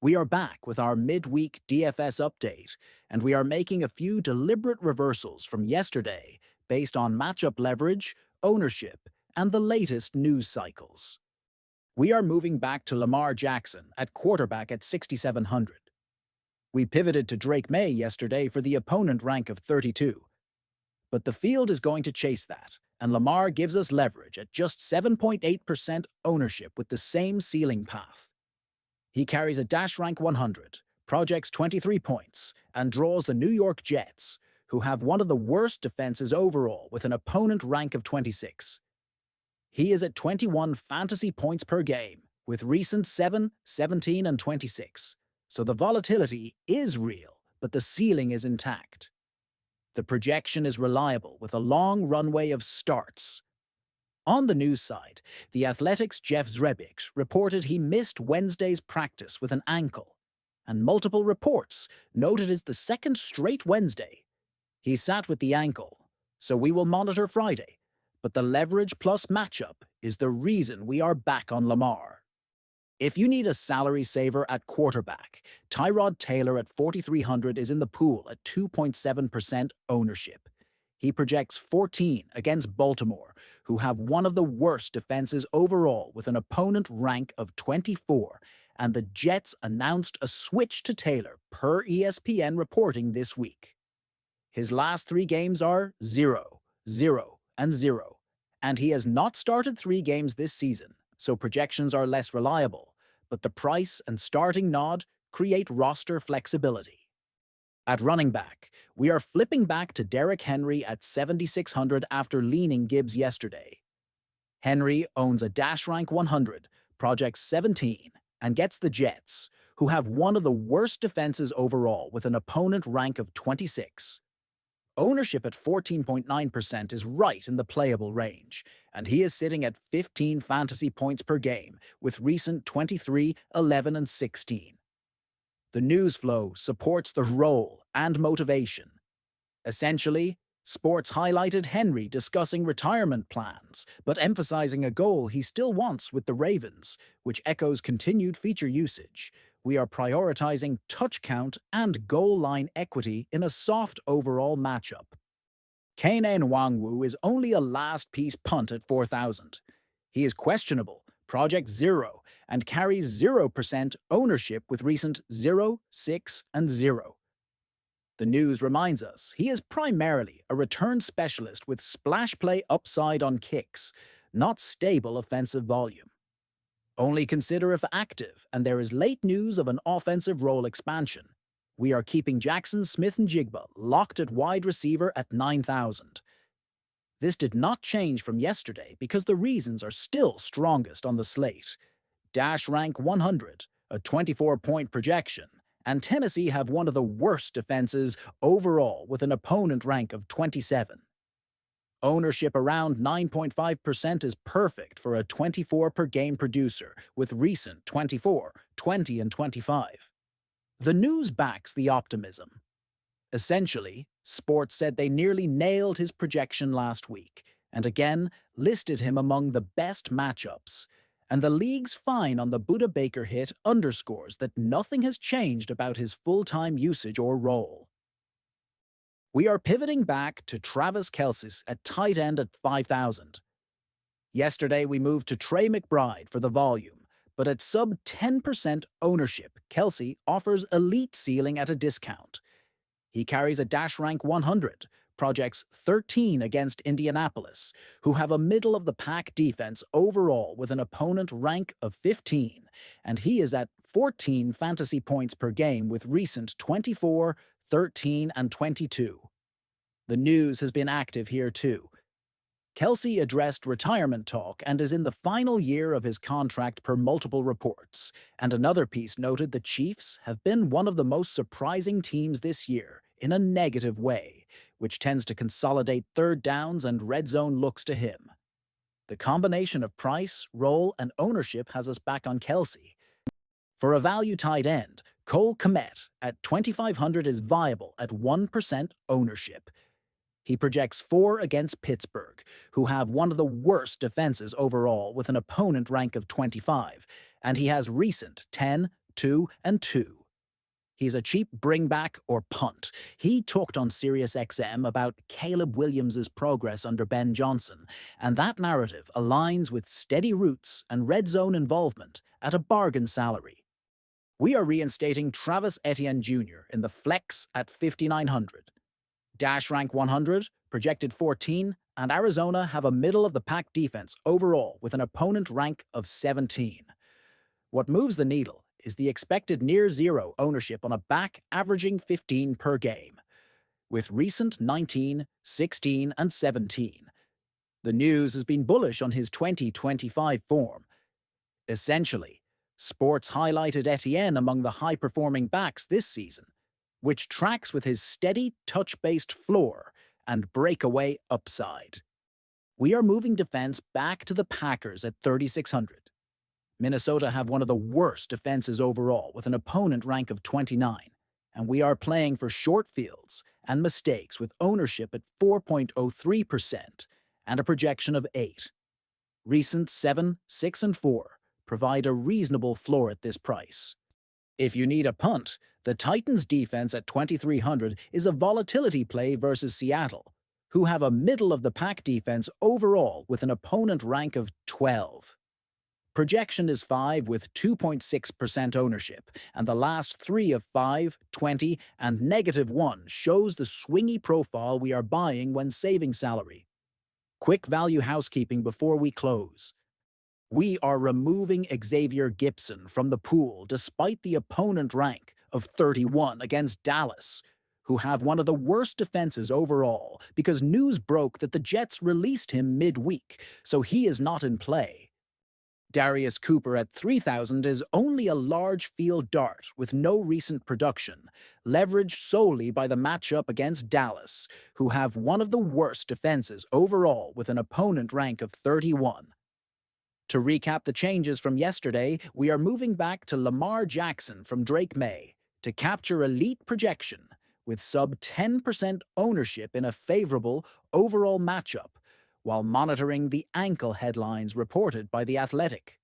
We are back with our midweek DFS update, and we are making a few deliberate reversals from yesterday based on matchup leverage, ownership, and the latest news cycles. We are moving back to Lamar Jackson at quarterback at 6,700. We pivoted to Drake May yesterday for the opponent rank of 32. But the field is going to chase that, and Lamar gives us leverage at just 7.8% ownership with the same ceiling path. He carries a dash rank 100, projects 23 points, and draws the New York Jets, who have one of the worst defenses overall with an opponent rank of 26. He is at 21 fantasy points per game, with recent 7, 17, and 26. So the volatility is real, but the ceiling is intact. The projection is reliable with a long runway of starts. On the news side, The Athletic's Jeff Zrebic reported he missed Wednesday's practice with an ankle, and multiple reports noted it is the second straight Wednesday. He sat with the ankle, so we will monitor Friday, but the leverage plus matchup is the reason we are back on Lamar. If you need a salary saver at quarterback, Tyrod Taylor at 4,300 is in the pool at 2.7% ownership. He projects 14 against Baltimore, who have one of the worst defenses overall with an opponent rank of 24, and the Jets announced a switch to Taylor per ESPN reporting this week. His last 3 games are 0, 0, and 0, and he has not started 3 games this season, so projections are less reliable, but the price and starting nod create roster flexibility. At running back, we are flipping back to Derrick Henry at 7,600 after leaning Gibbs yesterday. Henry owns a dash rank 100, projects 17, and gets the Jets, who have one of the worst defenses overall with an opponent rank of 26. Ownership at 14.9% is right in the playable range, and he is sitting at 15 fantasy points per game with recent 23, 11, and 16. The news flow supports the role and motivation. Essentially, sports highlighted Henry discussing retirement plans, but emphasizing a goal he still wants with the Ravens, which echoes continued feature usage. We are prioritizing touch count and goal line equity in a soft overall matchup. Kane Nwangwu is only a last-piece punt at 4,000. He is questionable, project 0, and carries 0% ownership with recent 0, 6, and 0. The news reminds us he is primarily a return specialist with splash play upside on kicks, not stable offensive volume. Only consider if active, and there is late news of an offensive role expansion. We are keeping Jackson Smith-Njigba locked at wide receiver at 9,000. This did not change from yesterday because the reasons are still strongest on the slate. Dash rank 100, a 24-point projection, and Tennessee have one of the worst defenses overall with an opponent rank of 27. Ownership around 9.5% is perfect for a 24 per game producer with recent 24, 20, and 25. The news backs the optimism. Essentially, sports said they nearly nailed his projection last week, and again listed him among the best matchups. And the league's fine on the Buda Baker hit underscores that nothing has changed about his full-time usage or role. We are pivoting back to Travis Kelce at tight end at 5,000. Yesterday we moved to Trey McBride for the volume, but at sub 10% ownership, Kelce offers elite ceiling at a discount. He carries a dash rank 100, projects 13 against Indianapolis, who have a middle-of-the-pack defense overall with an opponent rank of 15, and he is at 14 fantasy points per game with recent 24, 13, and 22. The news has been active here too. Kelce addressed retirement talk and is in the final year of his contract per multiple reports, and another piece noted the Chiefs have been one of the most surprising teams this year in a negative way, which tends to consolidate third downs and red zone looks to him. The combination of price, role, and ownership has us back on Kelce. For a value tight end, Cole Kmet at 2,500 is viable at 1% ownership. He projects 4 against Pittsburgh, who have one of the worst defenses overall with an opponent rank of 25, and he has recent 10, 2-2. He's a cheap bring back or punt. He talked on SiriusXM about Caleb Williams' progress under Ben Johnson, and that narrative aligns with steady roots and red zone involvement at a bargain salary. We are reinstating Travis Etienne Jr. in the flex at 5,900. Dash rank 100, projected 14, and Arizona have a middle-of-the-pack defense overall with an opponent rank of 17. What moves the needle is the expected near-zero ownership on a back averaging 15 per game, with recent 19, 16, and 17. The news has been bullish on his 2025 form. Essentially, sports highlighted Etienne among the high-performing backs this season, which tracks with his steady touch-based floor and breakaway upside. We are moving defense back to the Packers at 3,600. Minnesota have one of the worst defenses overall with an opponent rank of 29, and we are playing for short fields and mistakes with ownership at 4.03% and a projection of 8. Recent 7, 6, and 4 provide a reasonable floor at this price. If you need a punt, the Titans' defense at 2,300 is a volatility play versus Seattle, who have a middle-of-the-pack defense overall with an opponent rank of 12. Projection is 5 with 2.6% ownership, and the last 3 of 5, 20, and -1 shows the swingy profile we are buying when saving salary. Quick value housekeeping before we close. We are removing Xavier Gipson from the pool despite the opponent rank of 31 against Dallas, who have one of the worst defenses overall because news broke that the Jets released him midweek, so he is not in play. Darius Cooper at 3,000 is only a large field dart with no recent production, leveraged solely by the matchup against Dallas, who have one of the worst defenses overall with an opponent rank of 31. To recap the changes from yesterday, we are moving back to Lamar Jackson from Drake May to capture elite projection with sub 10% ownership in a favorable overall matchup, while monitoring the ankle headlines reported by The Athletic.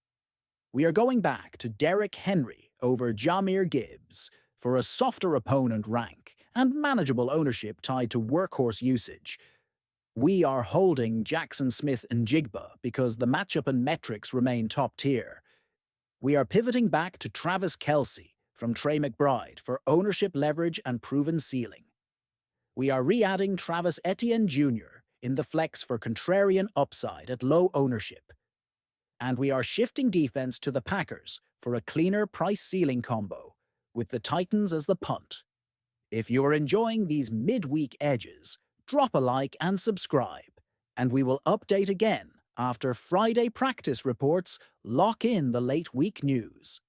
We are going back to Derrick Henry over Jahmyr Gibbs for a softer opponent rank and manageable ownership tied to workhorse usage. We are holding Jackson Smith and Jigba because the matchup and metrics remain top tier. We are pivoting back to Travis Kelce from Trey McBride for ownership leverage and proven ceiling. We are re-adding Travis Etienne Jr. in the flex for contrarian upside at low ownership. And we are shifting defense to the Packers for a cleaner price-ceiling combo, with the Titans as the punt. If you are enjoying these midweek edges, drop a like and subscribe, and we will update again after Friday practice reports lock in the late week news.